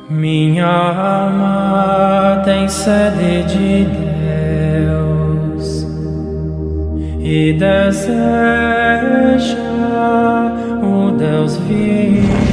Minha alma tem sede de Deus e deseja o Deus vivo.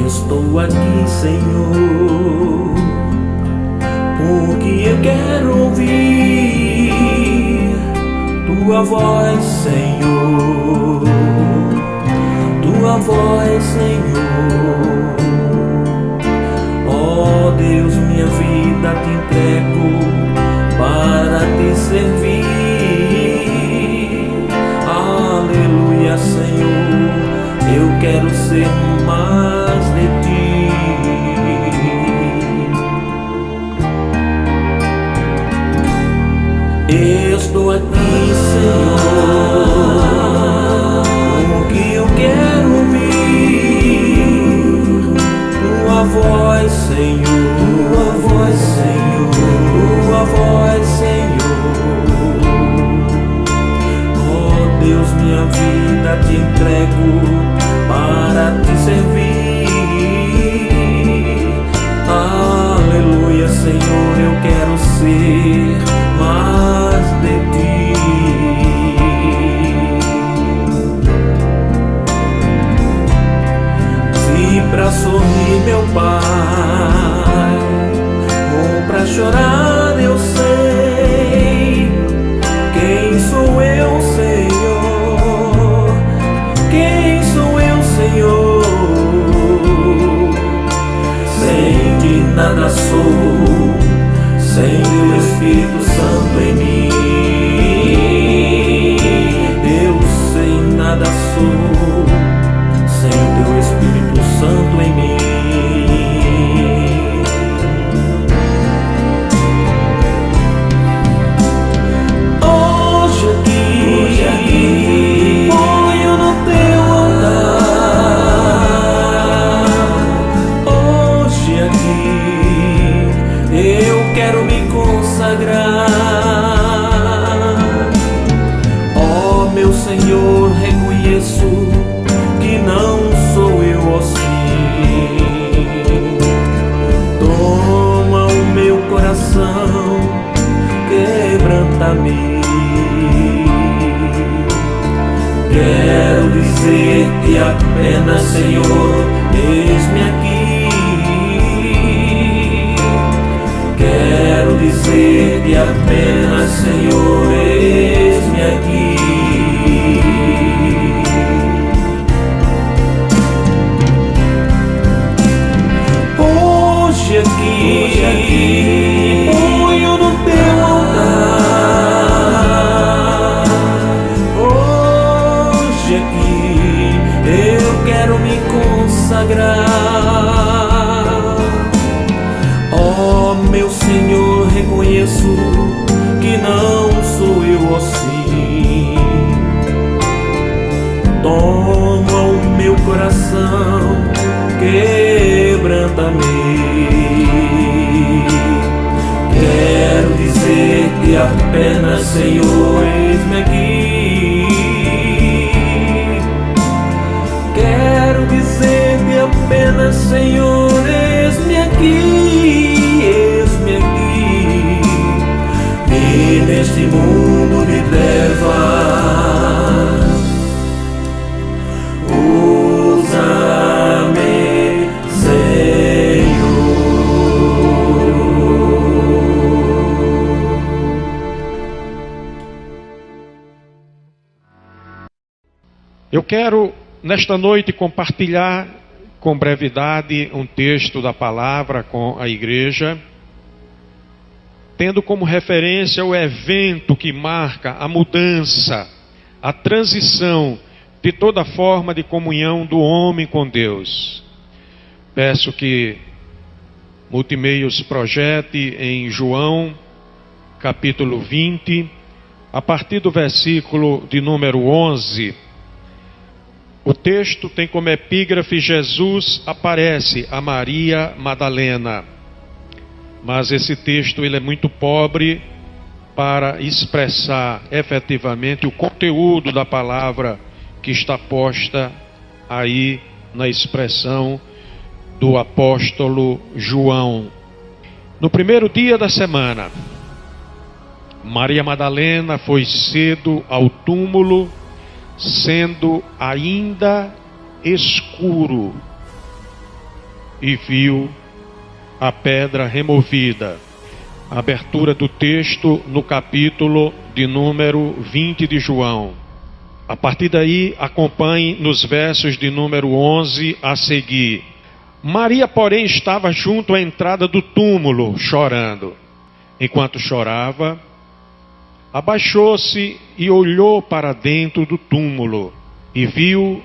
Estou aqui, Senhor, porque eu quero ouvir Tua voz, Senhor, Tua voz, Senhor. Ó Deus, minha vida te entrego para te servir. Aleluia, Senhor, eu quero ser mais de Ti. Estou aqui, Senhor, porque eu quero ouvir Tua voz, Senhor, Tua voz, Senhor, Tua voz, Senhor. Oh Deus, minha vida te entrego para te servir. Aleluia, Senhor, eu quero ser mais de Ti. Se pra sorrir, meu Pai, ou pra chorar, eu sei. Quem sou eu, Senhor? Quem sou eu, Senhor? Sem Ti nada sou, sem Teu Espírito Santo em mim. Eu sem nada sou, sem Teu Espírito Santo em mim. Hoje aqui ponho no Teu altar. Hoje aqui eu quero me consagrar. Ó meu Senhor, reconheço que não sou eu assim. Toma o meu coração, quebranta-me. Quero dizer-te apenas, Senhor, eis-me aqui. Quero dizer-te apenas, Senhor, eis-me aqui. Hoje aqui ponho no Teu altar. Hoje aqui eu quero me consagrar. Ó meu Senhor, reconheço que adianta-me. Quero dizer-te apenas, Senhor, eis-me aqui. Quero dizer-te apenas, Senhor, eis-me aqui, eis-me aqui. E neste mundo de trevas, usa-me, Senhor. Eu quero, nesta noite, compartilhar com brevidade um texto da palavra com a igreja, tendo como referência o evento que marca a mudança, a transição de toda forma de comunhão do homem com Deus. Peço que Multimeios projete em João, capítulo 20, a partir do versículo de número 11. O texto tem como epígrafe: Jesus aparece a Maria Madalena. Mas esse texto ele é muito pobre para expressar efetivamente o conteúdo da palavra que está posta aí na expressão do apóstolo João. No primeiro dia da semana, Maria Madalena foi cedo ao túmulo, sendo ainda escuro, e viu a pedra removida. A abertura do texto no capítulo de número 20 de João. A partir daí, acompanhe nos versos de número 11 a seguir. Maria, porém, estava junto à entrada do túmulo, chorando. Enquanto chorava, abaixou-se e olhou para dentro do túmulo, e viu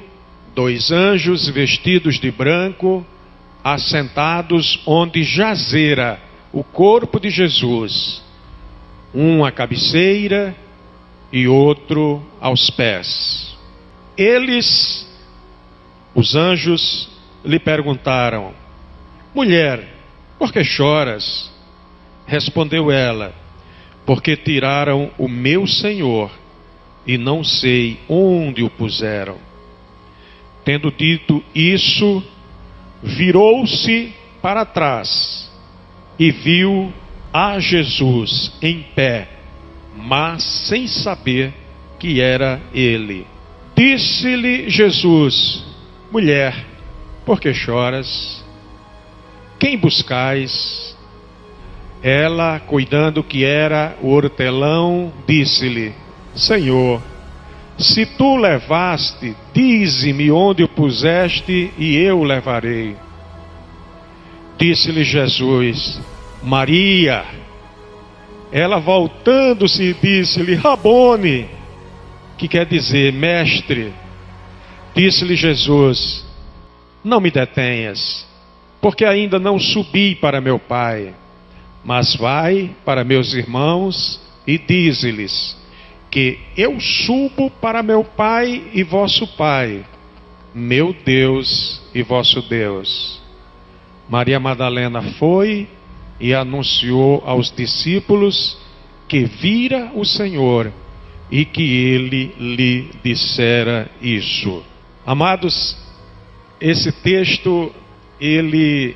2 anjos vestidos de branco, assentados onde jazera o corpo de Jesus, um à cabeceira e outro aos pés. Eles, os anjos, lhe perguntaram: mulher, por que choras? Respondeu ela: porque tiraram o meu Senhor e não sei onde o puseram. Tendo dito isso, virou-se para trás e viu a Jesus em pé, mas sem saber que era ele. Disse-lhe Jesus: mulher, por que choras? Quem buscais? Ela, cuidando que era o hortelão, disse-lhe: Senhor, se tu levaste, dize-me onde o puseste e eu o levarei. Disse-lhe Jesus: Maria. Ela, voltando-se, disse-lhe: Rabone, que quer dizer mestre. Disse-lhe Jesus: não me detenhas, porque ainda não subi para meu Pai, mas vai para meus irmãos e dize-lhes que eu subo para meu Pai e vosso Pai, meu Deus e vosso Deus. Maria Madalena foi e anunciou aos discípulos que vira o Senhor e que ele lhe dissera isso. Amados, esse texto ele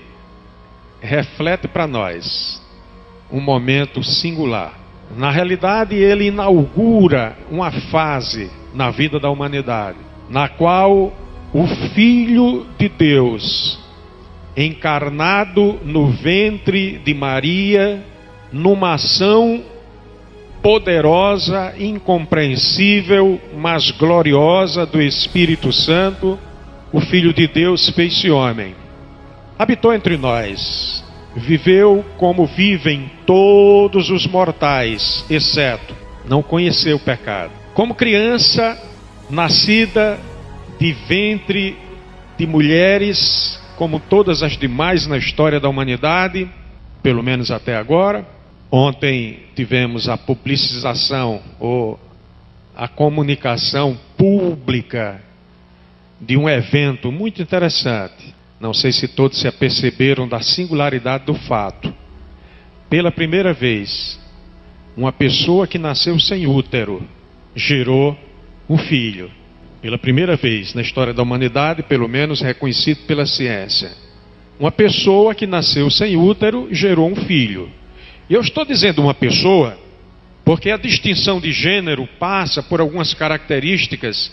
reflete para nós um momento singular. Na realidade, ele inaugura uma fase na vida da humanidade, na qual o Filho de Deus, encarnado no ventre de Maria, numa ação poderosa, incompreensível, mas gloriosa do Espírito Santo, o Filho de Deus fez-se homem, habitou entre nós, viveu como vivem todos os mortais, exceto não conheceu o pecado. Como criança, nascida de ventre de mulheres, como todas as demais na história da humanidade, pelo menos até agora. Ontem tivemos a publicização ou a comunicação pública de um evento muito interessante. Não sei se todos se aperceberam da singularidade do fato. Pela primeira vez, uma pessoa que nasceu sem útero gerou um filho. Pela primeira vez na história da humanidade, pelo menos reconhecido pela ciência. Uma pessoa que nasceu sem útero gerou um filho. E eu estou dizendo uma pessoa porque a distinção de gênero passa por algumas características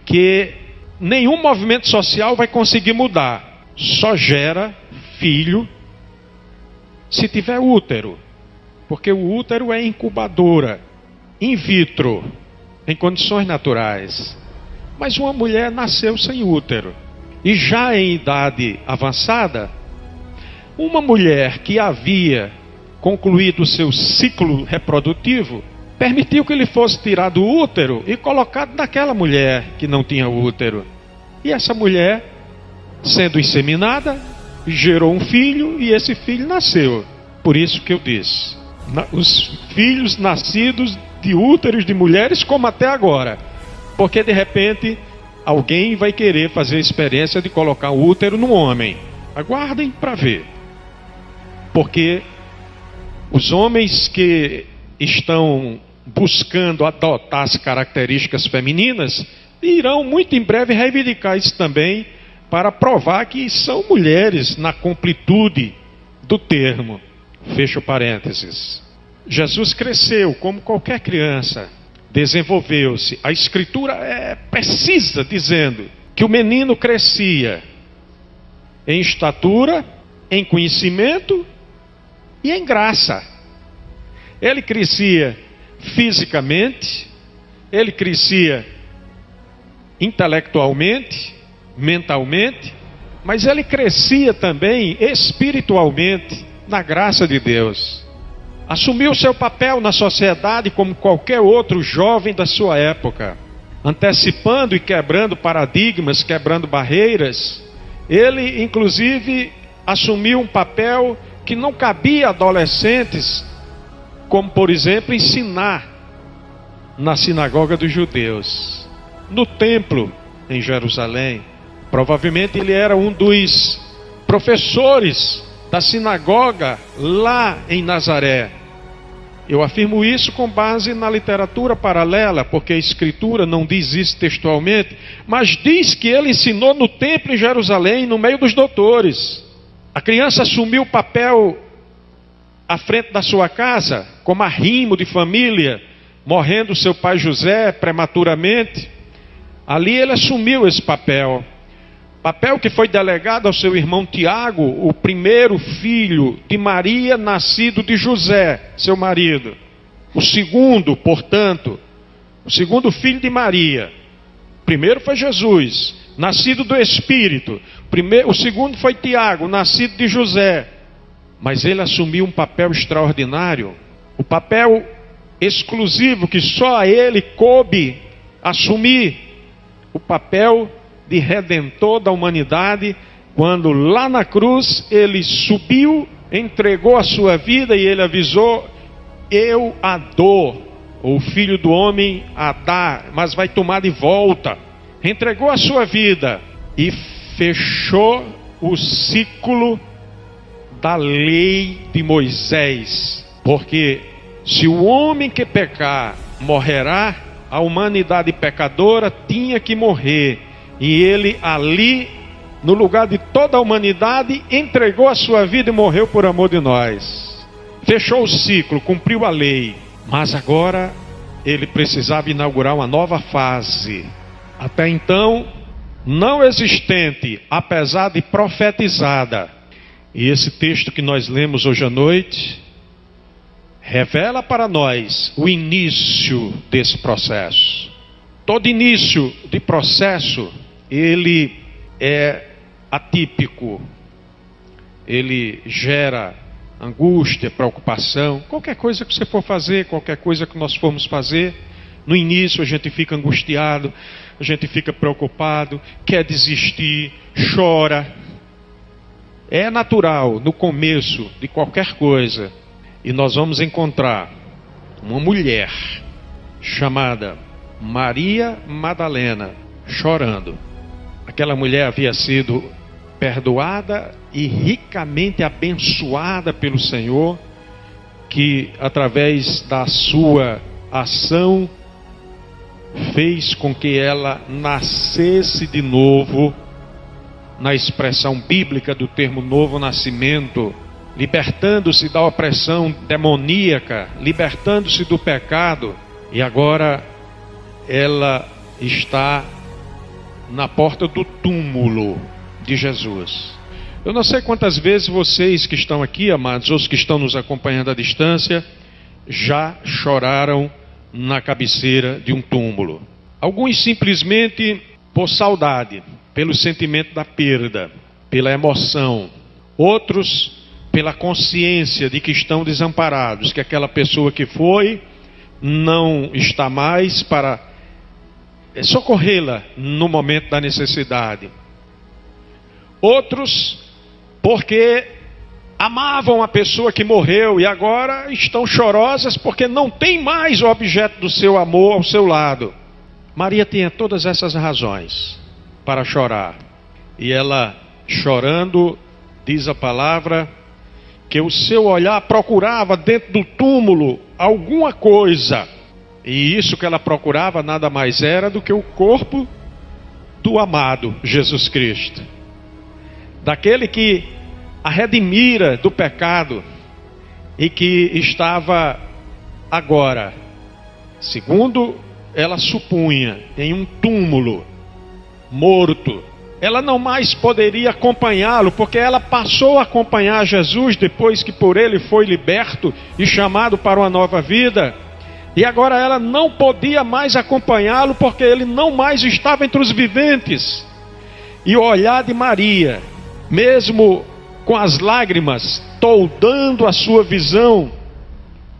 que nenhum movimento social vai conseguir mudar. Só gera filho se tiver útero. Porque o útero é incubadora, in vitro, em condições naturais. Mas uma mulher nasceu sem útero. E já em idade avançada, uma mulher que havia concluído o seu ciclo reprodutivo, permitiu que ele fosse tirado do útero e colocado naquela mulher que não tinha útero. E essa mulher, sendo inseminada, gerou um filho e esse filho nasceu. Por isso que eu disse, os filhos nascidos de úteros de mulheres como até agora. Porque de repente alguém vai querer fazer a experiência de colocar o útero no homem. Aguardem para ver. Porque os homens que estão buscando adotar as características femininas irão muito em breve reivindicar isso também para provar que são mulheres na completude do termo. Fecho parênteses. Jesus cresceu como qualquer criança, desenvolveu-se. A Escritura é precisa dizendo que o menino crescia em estatura, em conhecimento e em graça. Ele crescia fisicamente, ele crescia intelectualmente, mentalmente, mas ele crescia também espiritualmente na graça de Deus. Assumiu seu papel na sociedade como qualquer outro jovem da sua época, antecipando e quebrando paradigmas, quebrando barreiras. Ele, inclusive, assumiu um papel que não cabia a adolescentes, como, por exemplo, ensinar na sinagoga dos judeus, no templo em Jerusalém. Provavelmente ele era um dos professores da sinagoga lá em Nazaré. Eu afirmo isso com base na literatura paralela, porque a Escritura não diz isso textualmente, mas diz que ele ensinou no templo em Jerusalém, no meio dos doutores. A criança assumiu o papel à frente da sua casa, como arrimo de família, morrendo seu pai José prematuramente. Ali ele assumiu esse papel. Papel que foi delegado ao seu irmão Tiago, o primeiro filho de Maria, nascido de José, seu marido. O segundo, portanto, o segundo filho de Maria. O primeiro foi Jesus, nascido do Espírito. O segundo foi Tiago, nascido de José. Mas ele assumiu um papel extraordinário, o papel exclusivo que só a ele coube assumir, o papel de redentor da humanidade, quando lá na cruz ele subiu, entregou a sua vida e ele avisou: eu a dou, o Filho do Homem a dá, mas vai tomar de volta. Entregou a sua vida e fechou o ciclo da lei de Moisés, porque se o homem que pecar morrerá, a humanidade pecadora tinha que morrer. E ele ali, no lugar de toda a humanidade, entregou a sua vida e morreu por amor de nós. Fechou o ciclo, cumpriu a lei. Mas agora ele precisava inaugurar uma nova fase. Até então, não existente, apesar de profetizada. E esse texto que nós lemos hoje à noite revela para nós o início desse processo. Todo início de processo, ele é atípico, ele gera angústia, preocupação. Qualquer coisa que você for fazer, qualquer coisa que nós formos fazer, no início a gente fica angustiado, a gente fica preocupado, quer desistir, chora. É natural no começo de qualquer coisa. E nós vamos encontrar uma mulher chamada Maria Madalena chorando. Aquela mulher havia sido perdoada e ricamente abençoada pelo Senhor, que através da sua ação fez com que ela nascesse de novo, na expressão bíblica do termo novo nascimento, libertando-se da opressão demoníaca, libertando-se do pecado, e agora ela está na porta do túmulo de Jesus. Eu não sei quantas vezes vocês que estão aqui, amados, ou os que estão nos acompanhando à distância, já choraram na cabeceira de um túmulo. Alguns simplesmente por saudade, pelo sentimento da perda, pela emoção. Outros pela consciência de que estão desamparados, que aquela pessoa que foi não está mais para socorrê-la no momento da necessidade. Outros porque amavam a pessoa que morreu e agora estão chorosas porque não tem mais o objeto do seu amor ao seu lado. Maria tinha todas essas razões para chorar. E ela, chorando, diz a palavra, que o seu olhar procurava dentro do túmulo alguma coisa. E isso que ela procurava nada mais era do que o corpo do amado Jesus Cristo. Daquele que a redimira do pecado e que estava agora, segundo ela supunha, em um túmulo, morto. Ela não mais poderia acompanhá-lo, porque ela passou a acompanhar Jesus depois que por ele foi liberto e chamado para uma nova vida. E agora ela não podia mais acompanhá-lo, porque ele não mais estava entre os viventes. E o olhar de Maria, mesmo com as lágrimas toldando a sua visão,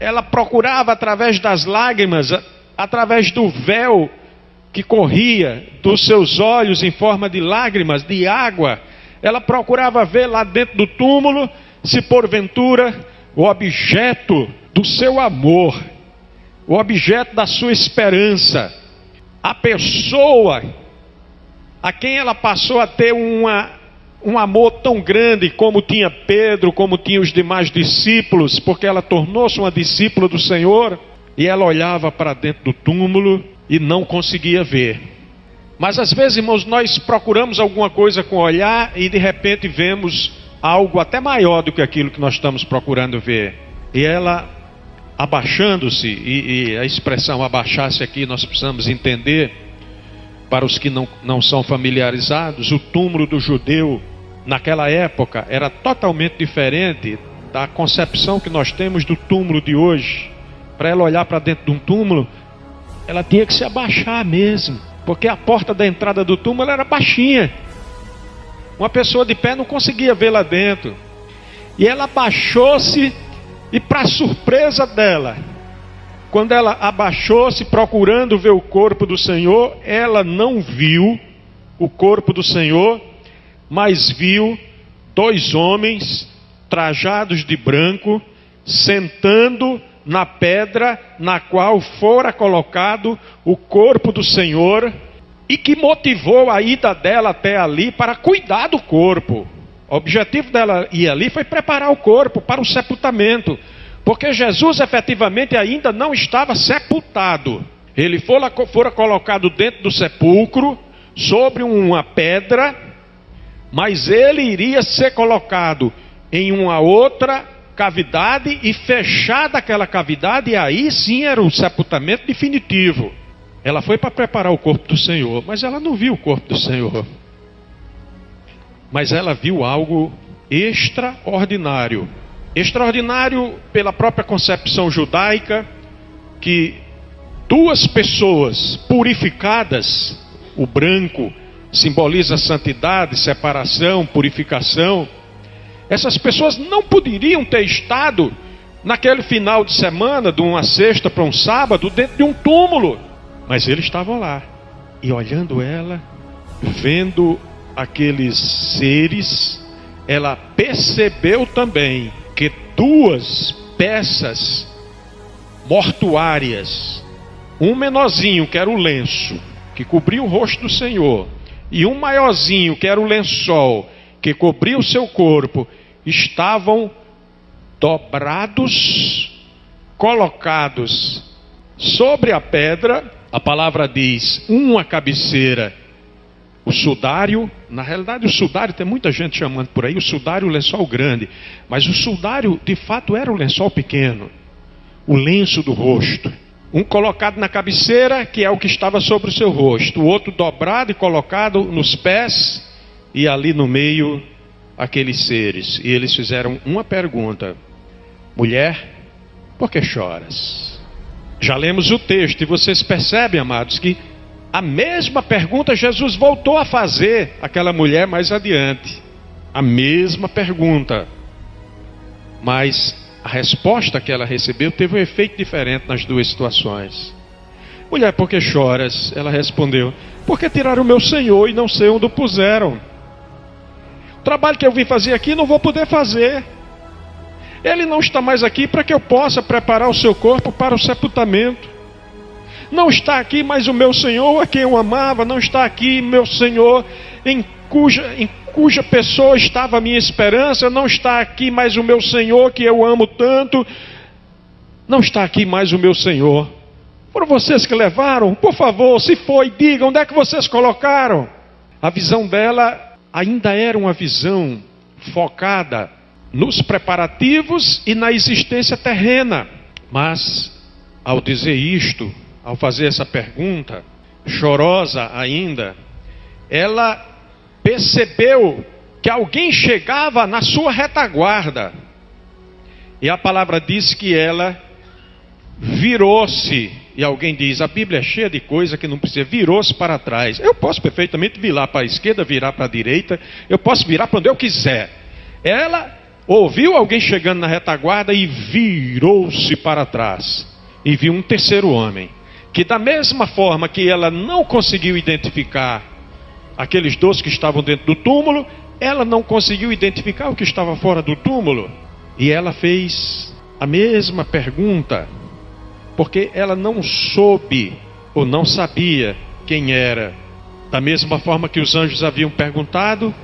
ela procurava através das lágrimas, através do véu que corria dos seus olhos em forma de lágrimas, de água, ela procurava ver lá dentro do túmulo se porventura o objeto do seu amor, o objeto da sua esperança, a pessoa a quem ela passou a ter um amor tão grande como tinha Pedro, como tinha os demais discípulos, porque ela tornou-se uma discípula do Senhor, e ela olhava para dentro do túmulo e não conseguia ver. Mas às vezes, irmãos, nós procuramos alguma coisa com o olhar e de repente vemos algo até maior do que aquilo que nós estamos procurando ver. E ela, abaixando-se, e a expressão abaixar-se aqui nós precisamos entender, para os que não são familiarizados, o túmulo do judeu naquela época era totalmente diferente da concepção que nós temos do túmulo de hoje. Para ela olhar para dentro de um túmulo, ela tinha que se abaixar mesmo, porque a porta da entrada do túmulo era baixinha. Uma pessoa de pé não conseguia ver lá dentro. E ela abaixou-se, e para surpresa dela, quando ela abaixou-se procurando ver o corpo do Senhor, ela não viu o corpo do Senhor, mas viu dois homens trajados de branco, sentando na pedra na qual fora colocado o corpo do Senhor, e que motivou a ida dela até ali para cuidar do corpo. O objetivo dela ir ali foi preparar o corpo para o sepultamento, porque Jesus efetivamente ainda não estava sepultado. Ele fora colocado dentro do sepulcro, sobre uma pedra, mas ele iria ser colocado em uma outra cavidade e fechada aquela cavidade, e aí sim era o sepultamento definitivo. Ela foi para preparar o corpo do Senhor, mas ela não viu o corpo do Senhor. Mas ela viu algo extraordinário. Extraordinário pela própria concepção judaica, que duas pessoas purificadas, o branco simboliza santidade, separação, purificação. Essas pessoas não poderiam ter estado naquele final de semana, de uma sexta para um sábado, dentro de um túmulo. Mas eles estavam lá, e olhando ela, vendo aqueles seres, ela percebeu também que duas peças mortuárias, um menorzinho que era o lenço que cobria o rosto do Senhor, e um maiorzinho que era o lençol que cobria o seu corpo estavam dobrados, colocados sobre a pedra. A palavra diz, uma cabeceira, o sudário. Na realidade o sudário, tem muita gente chamando por aí, o sudário, o lençol grande. Mas o sudário, de fato, era o lençol pequeno, o lenço do rosto. Um colocado na cabeceira, que é o que estava sobre o seu rosto. O outro dobrado e colocado nos pés, e ali no meio, aqueles seres. E eles fizeram uma pergunta: mulher, por que choras? Já lemos o texto, e vocês percebem, amados, que a mesma pergunta Jesus voltou a fazer àquela mulher mais adiante. A mesma pergunta. Mas a resposta que ela recebeu teve um efeito diferente nas duas situações. Mulher, por que choras? Ela respondeu: porque tiraram o meu Senhor e não sei onde o puseram. O trabalho que eu vim fazer aqui não vou poder fazer. Ele não está mais aqui para que eu possa preparar o seu corpo para o sepultamento. Não está aqui mais o meu Senhor, a quem eu amava. Não está aqui meu Senhor, em cuja pessoa estava a minha esperança. Não está aqui mais o meu Senhor, que eu amo tanto. Não está aqui mais o meu Senhor. Foram vocês que levaram? Por favor, se foi, digam, onde é que vocês colocaram? A visão dela ainda era uma visão focada nos preparativos e na existência terrena. Mas, ao dizer isto, ao fazer essa pergunta, chorosa ainda, ela percebeu que alguém chegava na sua retaguarda. E a palavra diz que ela virou-se. E alguém diz, a Bíblia é cheia de coisa que não precisa, virou-se para trás. Eu posso perfeitamente virar para a esquerda, virar para a direita, eu posso virar para onde eu quiser. Ela ouviu alguém chegando na retaguarda e virou-se para trás. E viu um terceiro homem, que da mesma forma que ela não conseguiu identificar aqueles 12 que estavam dentro do túmulo, ela não conseguiu identificar o que estava fora do túmulo. E ela fez a mesma pergunta, porque ela não soube ou não sabia quem era. Da mesma forma que os anjos haviam perguntado,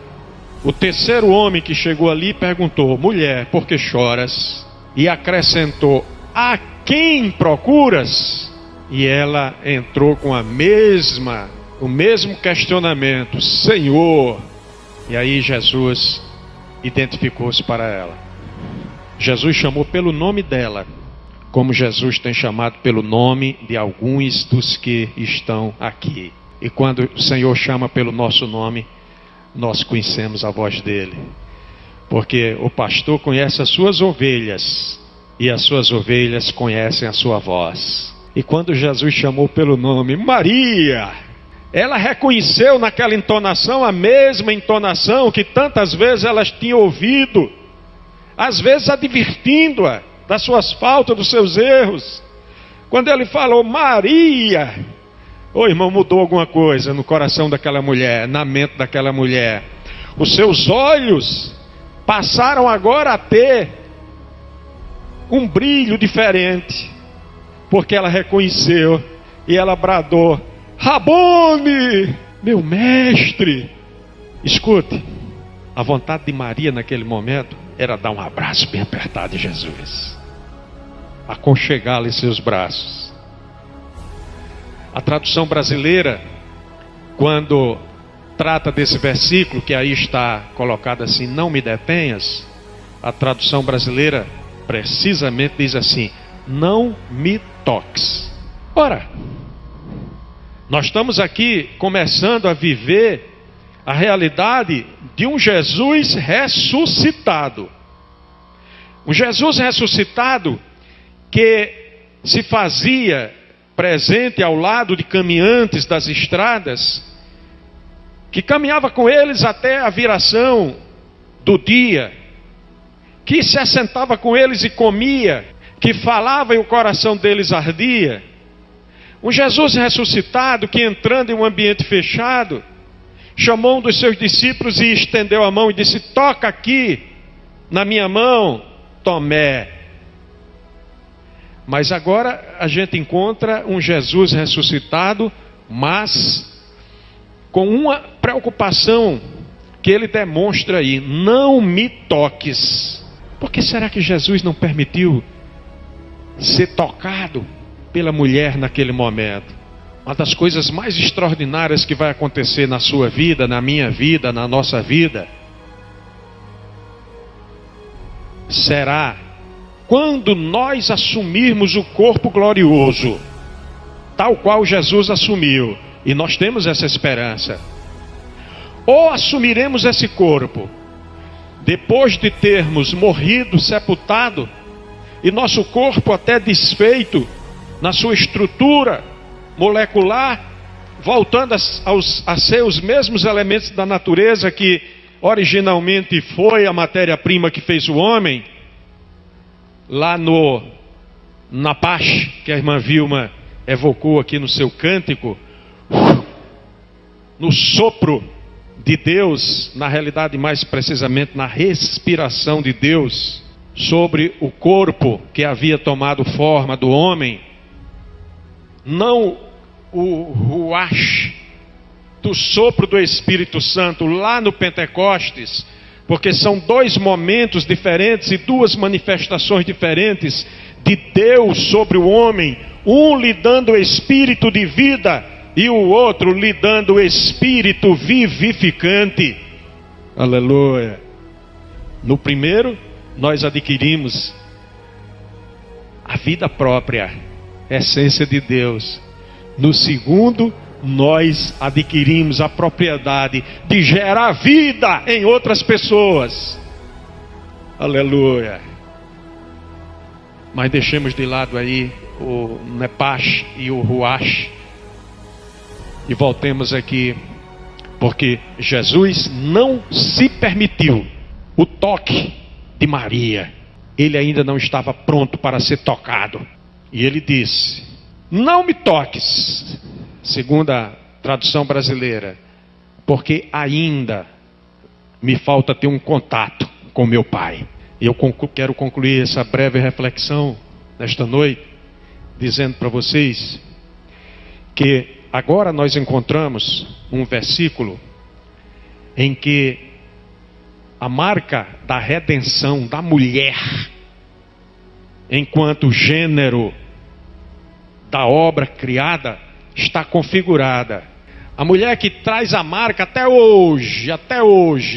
o terceiro homem que chegou ali perguntou, mulher, por que choras? E acrescentou, a quem procuras? E ela entrou com o mesmo questionamento, Senhor. E aí Jesus identificou-se para ela. Jesus chamou pelo nome dela, como Jesus tem chamado pelo nome de alguns dos que estão aqui. E quando o Senhor chama pelo nosso nome, nós conhecemos a voz dele. Porque o pastor conhece as suas ovelhas, e as suas ovelhas conhecem a sua voz. E quando Jesus chamou pelo nome, Maria, ela reconheceu naquela entonação a mesma entonação que tantas vezes elas tinham ouvido, às vezes advertindo-a das suas faltas, dos seus erros. Quando ele falou Maria, ô irmão, mudou alguma coisa no coração daquela mulher, na mente daquela mulher. Os seus olhos passaram agora a ter um brilho diferente, porque ela reconheceu e ela bradou, Rabone, meu mestre. Escute, a vontade de Maria naquele momento era dar um abraço bem apertado de Jesus, aconchegá-lo em seus braços. A tradução brasileira, quando trata desse versículo, que aí está colocado assim, não me detenhas, a tradução brasileira precisamente diz assim, não me toques. Ora, nós estamos aqui começando a viver a realidade de um Jesus ressuscitado. Um Jesus ressuscitado que se fazia presente ao lado de caminhantes das estradas, que caminhava com eles até a viração do dia, que se assentava com eles e comia, que falava e o coração deles ardia. Um Jesus ressuscitado que, entrando em um ambiente fechado, chamou um dos seus discípulos e estendeu a mão e disse, toca aqui na minha mão, Tomé. Mas agora a gente encontra um Jesus ressuscitado, mas com uma preocupação que ele demonstra aí: não me toques. Por que será que Jesus não permitiu ser tocado pela mulher naquele momento? Uma das coisas mais extraordinárias que vai acontecer na sua vida, na minha vida, na nossa vida, será quando nós assumirmos o corpo glorioso, tal qual Jesus assumiu. E nós temos essa esperança. Ou assumiremos esse corpo depois de termos morrido, sepultado, e nosso corpo até desfeito na sua estrutura molecular, voltando a ser os mesmos elementos da natureza que originalmente foi a matéria-prima que fez o homem, lá na paz que a irmã Vilma evocou aqui no seu cântico, no sopro de Deus, na realidade mais precisamente na respiração de Deus sobre o corpo que havia tomado forma do homem, não o ruach do sopro do Espírito Santo lá no Pentecostes, porque são dois momentos diferentes e duas manifestações diferentes de Deus sobre o homem, um lhe dando o espírito de vida e o outro lhe dando o espírito vivificante. Aleluia. No primeiro, nós adquirimos a vida própria, a essência de Deus. No segundo, nós adquirimos a propriedade de gerar vida em outras pessoas. Aleluia. Mas deixemos de lado aí o Nepash e o Ruach e voltemos aqui, porque Jesus não se permitiu o toque de Maria. Ele ainda não estava pronto para ser tocado. E ele disse: não me toques, segundo a tradução brasileira, porque ainda me falta ter um contato com meu Pai. E eu quero concluir essa breve reflexão nesta noite, dizendo para vocês que agora nós encontramos um versículo em que a marca da redenção da mulher, enquanto gênero da obra criada, está configurada. A mulher que traz a marca até hoje,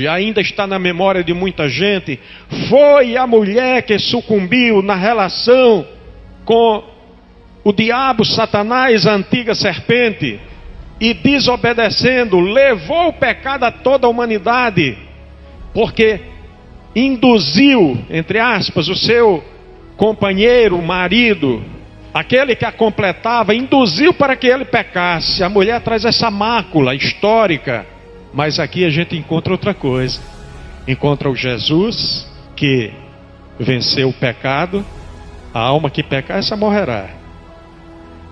ainda está na memória de muita gente, foi a mulher que sucumbiu na relação com o diabo, Satanás, a antiga serpente, e desobedecendo, levou o pecado a toda a humanidade, porque induziu, entre aspas, o seu companheiro, marido, aquele que a completava, induziu para que ele pecasse. A mulher traz essa mácula histórica, mas aqui a gente encontra outra coisa. Encontra o Jesus que venceu o pecado. A alma que pecar, essa morrerá.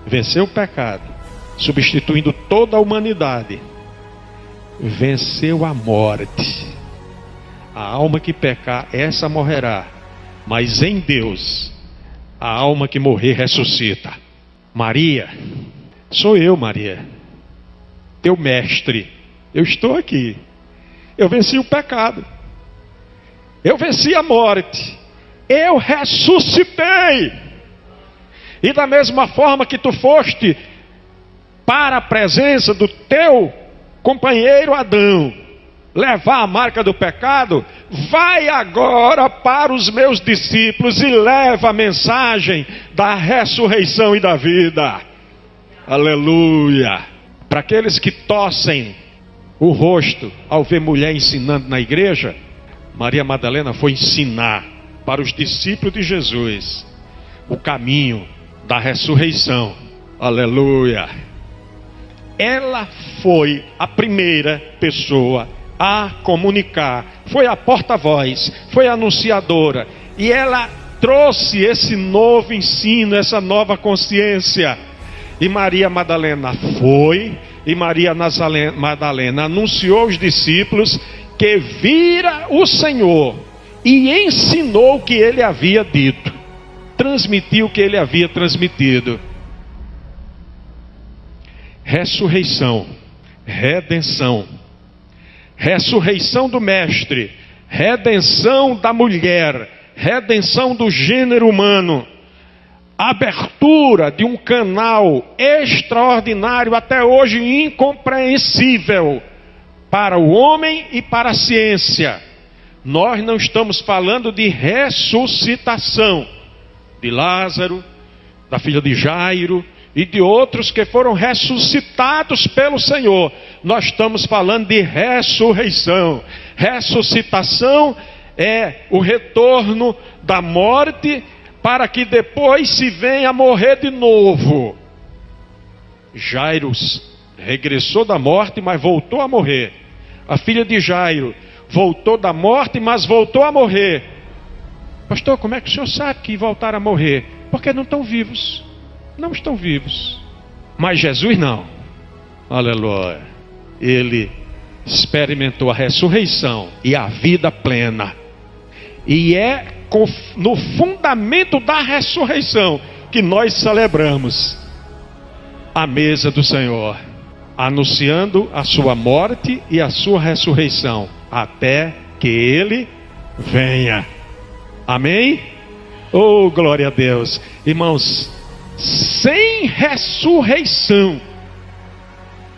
Venceu o pecado, substituindo toda a humanidade. Venceu a morte. A alma que pecar, essa morrerá. Mas em Deus, a alma que morrer ressuscita. Maria, sou eu, Maria, teu mestre. Eu estou aqui. Eu venci o pecado. Eu venci a morte. Eu ressuscitei. E da mesma forma que tu foste para a presença do teu companheiro Adão, levar a marca do pecado, vai agora para os meus discípulos e leva a mensagem da ressurreição e da vida. Aleluia. Para aqueles que torcem o rosto ao ver mulher ensinando na igreja, Maria Madalena foi ensinar para os discípulos de Jesus o caminho da ressurreição. Aleluia. Ela foi a primeira pessoa a comunicar, foi a porta-voz, foi a anunciadora, e ela trouxe esse novo ensino, essa nova consciência. E Maria Madalena foi, e Maria Madalena anunciou aos discípulos que vira o Senhor e ensinou o que ele havia dito, transmitiu o que ele havia transmitido. Ressurreição, redenção, ressurreição do Mestre, redenção da mulher, redenção do gênero humano, abertura de um canal extraordinário, até hoje incompreensível, para o homem e para a ciência. Nós não estamos falando de ressuscitação de Lázaro, da filha de Jairo e de outros que foram ressuscitados pelo Senhor. Nós estamos falando de ressurreição. Ressuscitação é o retorno da morte para que depois se venha a morrer de novo. Jairo regressou da morte, mas voltou a morrer. A filha de Jairo voltou da morte, mas voltou a morrer. Pastor, como é que o senhor sabe que voltaram a morrer? Porque não estão vivos. Não estão vivos. Mas Jesus não. Aleluia. Ele experimentou a ressurreição e a vida plena. E é no fundamento da ressurreição que nós celebramos a mesa do Senhor, anunciando a sua morte e a sua ressurreição, até que Ele venha. Amém? Oh, glória a Deus. Irmãos, sem ressurreição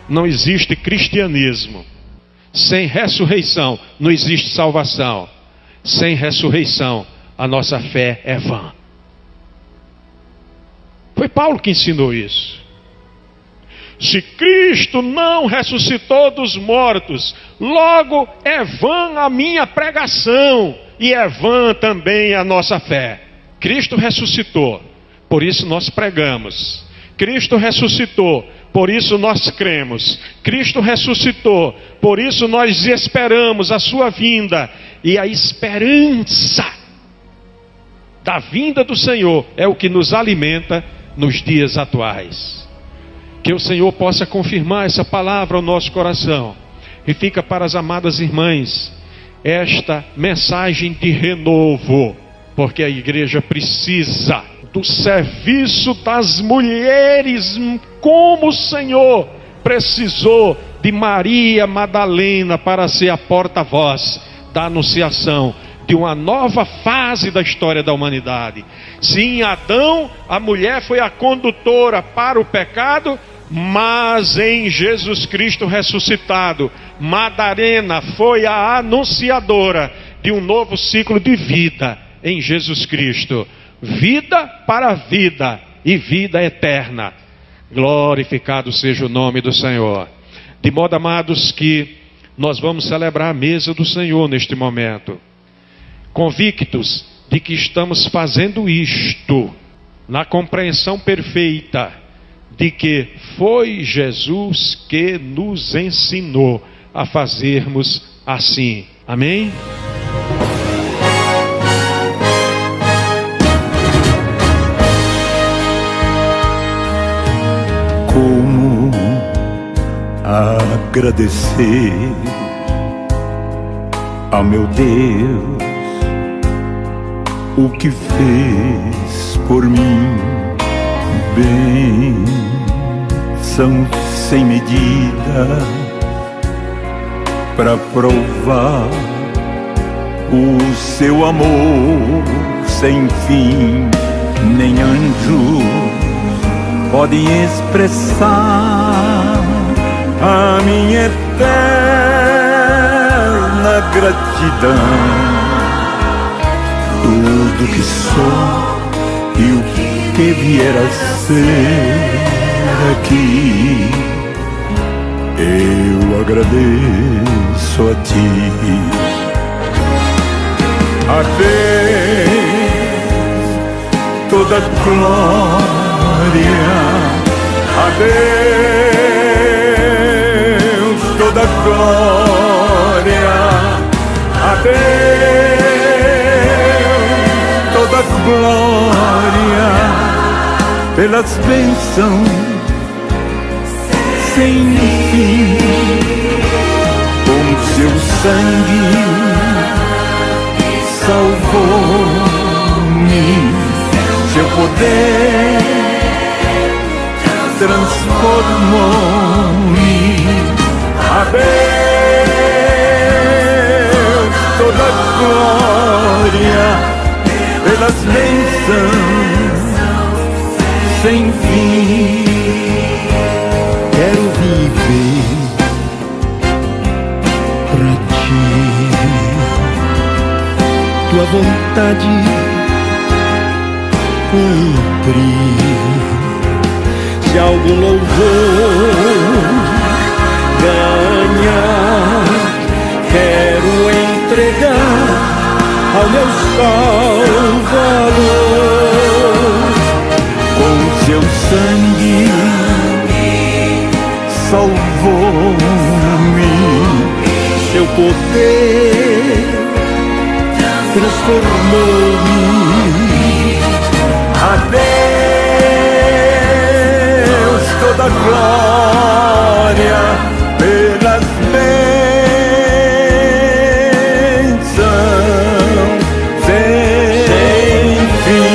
não existe cristianismo. Sem ressurreição não existe salvação. Sem ressurreição a nossa fé é vã. Foi Paulo que ensinou isso. Se Cristo não ressuscitou dos mortos, logo é vã a minha pregação e é vã também a nossa fé. Cristo ressuscitou, por isso nós pregamos. Cristo ressuscitou, por isso nós cremos. Cristo ressuscitou, por isso nós esperamos a sua vinda. E a esperança da vinda do Senhor é o que nos alimenta nos dias atuais. Que o Senhor possa confirmar essa palavra ao nosso coração. E fica para as amadas irmãs esta mensagem de renovo, porque a igreja precisa do serviço das mulheres, como o Senhor precisou de Maria Madalena para ser a porta-voz da anunciação de uma nova fase da história da humanidade. Se em Adão a mulher foi a condutora para o pecado, mas em Jesus Cristo ressuscitado, Madalena foi a anunciadora de um novo ciclo de vida em Jesus Cristo. Vida para vida e vida eterna. Glorificado seja o nome do Senhor. De modo, amados, que nós vamos celebrar a mesa do Senhor neste momento, convictos de que estamos fazendo isto na compreensão perfeita de que foi Jesus que nos ensinou a fazermos assim. Amém? Como agradecer ao meu Deus o que fez por mim, bênção sem medida, para provar o seu amor sem fim. Nem anjos podem expressar a minha eterna gratidão. Tudo que sou e o que vier a ser aqui, eu agradeço a ti. A Deus toda glória, a Deus toda glória, a Deus toda glória, pelas bênçãos sem fim, com seu sangue salvou-me, seu poder transformou-me. A Deus toda glória pelas bênçãos sem fim. Quero viver pra ti, tua vontade cumprir. Se algum louvor ganhar, quero entregar ao meu Salvador. Com seu sangue salvou-me, seu poder transformou-me. A Deus toda glória pelas bênçãos sem fim.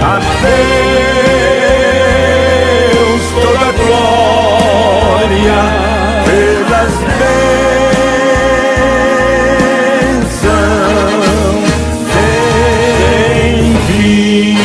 A Deus toda glória pelas bênçãos sem fim.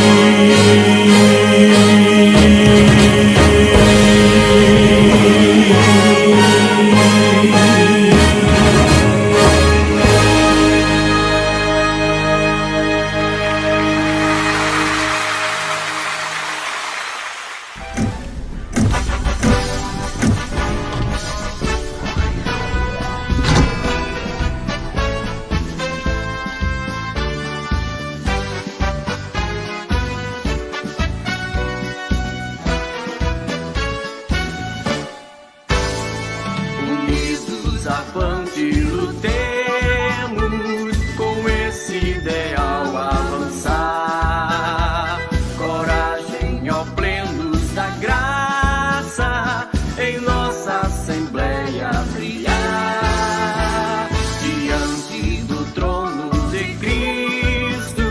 Unidos avante, lutemos com esse ideal avançar. Coragem, ó plenos da graça, em nossa Assembleia brilhar. Diante do trono de Cristo,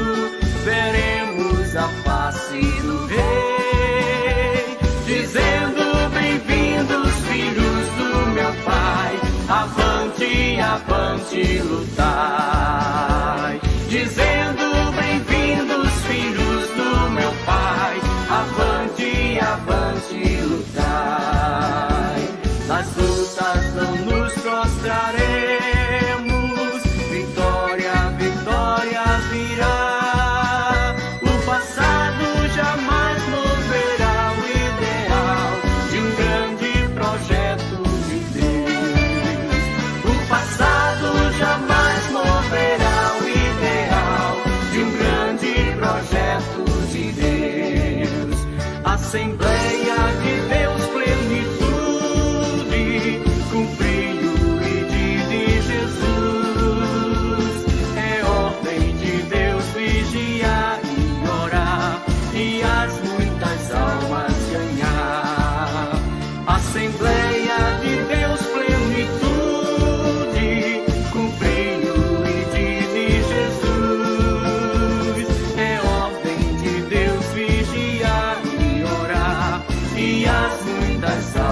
veremos a face do Rei, dizendo: bem-vindos, filhos do meu Pai, avante, avante, lutai. Dizendo: bem-vindos, filhos do meu Pai, avante, avante, lutai. Nas lutas não nos prostraremos, vitória, vitória virá. O passado jamais moverá o ideal de um grande projeto de Deus. O passado jamais moverá o ideal de um grande projeto de Deus. Assembleia de Deus, plenitude, cumprir o pedido de Jesus. É ordem de Deus vigiar e orar e as muitas almas ganhar. Assembleia de Deus, plenitude, cumprir o pedido de Jesus. É ordem de Deus vigiar e orar e as muitas almas